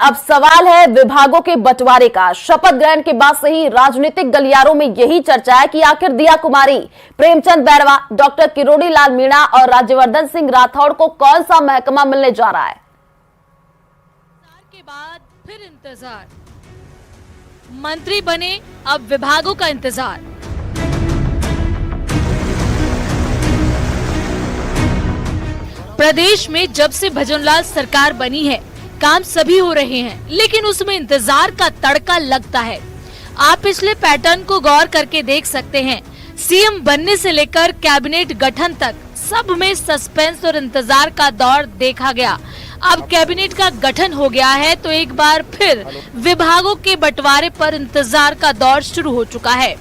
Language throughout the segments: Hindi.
अब सवाल है विभागों के बंटवारे का। शपथ ग्रहण के बाद से ही राजनीतिक गलियारों में यही चर्चा है कि आखिर दिया कुमारी, प्रेमचंद बैरवा, डॉक्टर किरोड़ी लाल मीणा और राज्यवर्धन सिंह राठौड़ को कौन सा महकमा मिलने जा रहा है। के बाद फिर इंतजार, मंत्री बने अब विभागों का इंतजार। प्रदेश में जब से भजनलाल सरकार बनी है काम सभी हो रहे हैं, लेकिन उसमें इंतजार का तड़का लगता है। आप पिछले पैटर्न को गौर करके देख सकते हैं। सीएम बनने से लेकर कैबिनेट गठन तक सब में सस्पेंस और इंतजार का दौर देखा गया। अब कैबिनेट का गठन हो गया है तो एक बार फिर विभागों के बंटवारे पर इंतजार का दौर शुरू हो चुका है।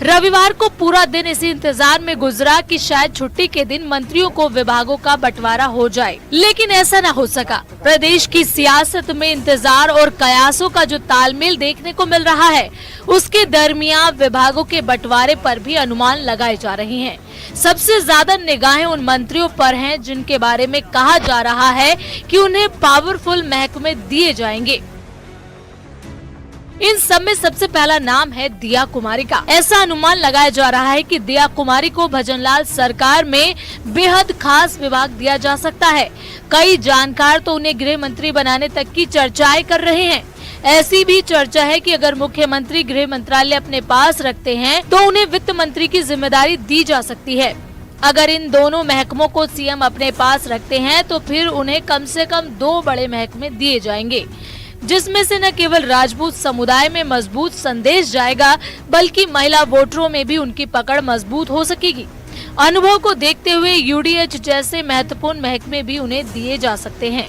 रविवार को पूरा दिन इसी इंतजार में गुजरा कि शायद छुट्टी के दिन मंत्रियों को विभागों का बंटवारा हो जाए, लेकिन ऐसा न हो सका। प्रदेश की सियासत में इंतजार और कयासों का जो तालमेल देखने को मिल रहा है, उसके दरमियान विभागों के बंटवारे पर भी अनुमान लगाए जा रहे हैं। सबसे ज्यादा निगाहें उन मंत्रियों पर हैं जिनके बारे में कहा जा रहा है कि उन्हें पावरफुल महकमे दिए जाएंगे। इन सब में सबसे पहला नाम है दिया कुमारी का। ऐसा अनुमान लगाया जा रहा है कि दिया कुमारी को भजनलाल सरकार में बेहद खास विभाग दिया जा सकता है। कई जानकार तो उन्हें गृह मंत्री बनाने तक की चर्चाएं कर रहे हैं। ऐसी भी चर्चा है कि अगर मुख्यमंत्री गृह मंत्रालय अपने पास रखते हैं तो उन्हें वित्त मंत्री की जिम्मेदारी दी जा सकती है। अगर इन दोनों महकमों को सीएम अपने पास रखते हैं तो फिर उन्हें कम से कम 2 बड़े महकमे दिए जाएंगे, जिसमें से न केवल राजपूत समुदाय में मजबूत संदेश जाएगा, बल्कि महिला वोटरों में भी उनकी पकड़ मजबूत हो सकेगी। अनुभव को देखते हुए यूडीएच जैसे महत्वपूर्ण महकमे भी उन्हें दिए जा सकते हैं।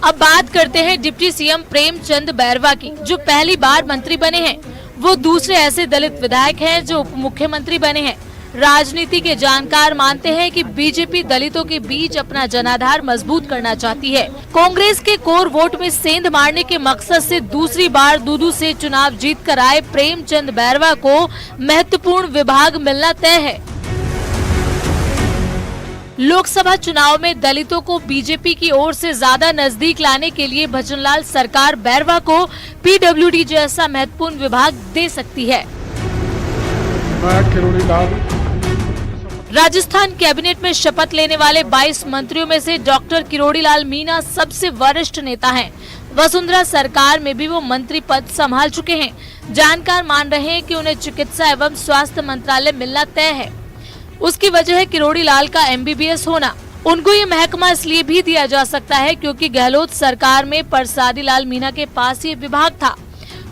अब बात करते हैं डिप्टी सीएम प्रेमचंद बैरवा की, जो पहली बार मंत्री बने हैं। वो दूसरे ऐसे दलित विधायक हैं जो उप मुख्यमंत्री बने हैं। राजनीति के जानकार मानते हैं कि बीजेपी दलितों के बीच अपना जनाधार मजबूत करना चाहती है। कांग्रेस के कोर वोट में सेंध मारने के मकसद से दूसरी बार दूदू से चुनाव जीतकर आए प्रेमचंद बैरवा को महत्वपूर्ण विभाग मिलना तय है। लोकसभा चुनाव में दलितों को बीजेपी की ओर से ज्यादा नजदीक लाने के लिए भजनलाल सरकार बैरवा को पीडब्ल्यूडी जैसा महत्वपूर्ण विभाग दे सकती है। राजस्थान कैबिनेट में शपथ लेने वाले 22 मंत्रियों में से डॉक्टर किरोड़ी लाल मीणा सबसे वरिष्ठ नेता हैं। वसुंधरा सरकार में भी वो मंत्री पद संभाल चुके हैं। जानकार मान रहे हैं कि उन्हें चिकित्सा एवं स्वास्थ्य मंत्रालय मिलना तय है। उसकी वजह है किरोड़ी लाल का MBBS होना। उनको ये महकमा इसलिए भी दिया जा सकता है क्योंकि गहलोत सरकार में परसादी लाल मीणा के पास ये विभाग था।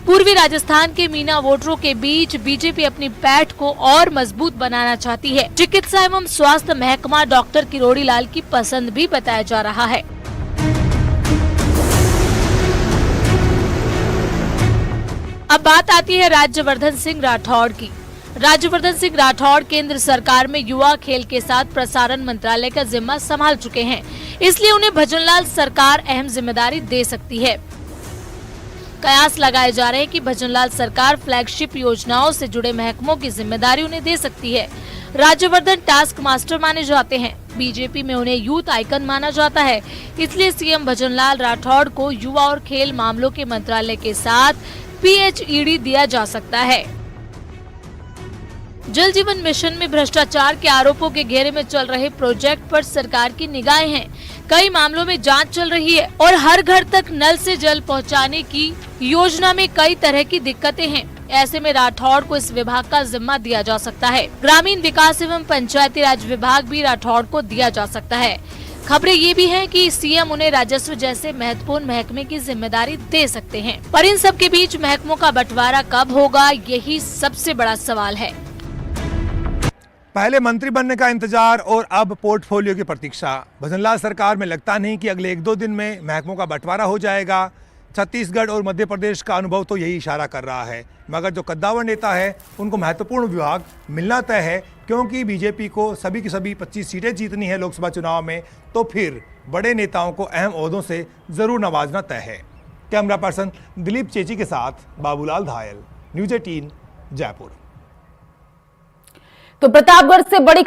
पूर्वी राजस्थान के मीणा वोटरों के बीच बीजेपी अपनी पैठ को और मजबूत बनाना चाहती है। चिकित्सा एवं स्वास्थ्य महकमा डॉक्टर किरोड़ी लाल की पसंद भी बताया जा रहा है। अब बात आती है राज्यवर्धन सिंह राठौड़ की। राज्यवर्धन सिंह राठौड़ केंद्र सरकार में युवा खेल के साथ प्रसारण मंत्रालय का जिम्मा संभाल चुके हैं, इसलिए उन्हें भजनलाल सरकार अहम जिम्मेदारी दे सकती है। कयास लगाए जा रहे हैं कि भजनलाल सरकार फ्लैगशिप योजनाओं से जुड़े महकमों की जिम्मेदारी उन्हें दे सकती है। राज्यवर्धन टास्क मास्टर माने जाते हैं। बीजेपी में उन्हें यूथ आइकन माना जाता है, इसलिए सीएम भजनलाल राठौड़ को युवा और खेल मामलों के मंत्रालय के साथ PHED दिया जा सकता है। जल जीवन मिशन में भ्रष्टाचार के आरोपों के घेरे में चल रहे प्रोजेक्ट पर सरकार की निगाहें हैं। कई मामलों में जांच चल रही है और हर घर तक नल से जल पहुंचाने की योजना में कई तरह की दिक्कतें हैं। ऐसे में राठौड़ को इस विभाग का जिम्मा दिया जा सकता है। ग्रामीण विकास एवं पंचायती राज विभाग भी राठौड़ को दिया जा सकता है। खबरें ये भी हैं कि सीएम उन्हें राजस्व जैसे महत्वपूर्ण महकमे की जिम्मेदारी दे सकते हैं, पर इन सब के बीच महकमों का बंटवारा कब होगा, यही सबसे बड़ा सवाल है। पहले मंत्री बनने का इंतजार और अब पोर्टफोलियो की प्रतीक्षा। भजनलाल सरकार में लगता नहीं कि अगले 1-2 दिन में महकमों का बंटवारा हो जाएगा। छत्तीसगढ़ और मध्य प्रदेश का अनुभव तो यही इशारा कर रहा है, मगर जो कद्दावर नेता है उनको महत्वपूर्ण विभाग मिलना तय है, क्योंकि बीजेपी को सभी की सभी 25 सीटें जीतनी है लोकसभा चुनाव में, तो फिर बड़े नेताओं को अहम ओहदों से जरूर नवाजना तय है। कैमरा पर्सन दिलीप चेची के साथ बाबूलाल धायल, न्यूज़ 18 जयपुर। तो प्रतापगढ़ से बड़ी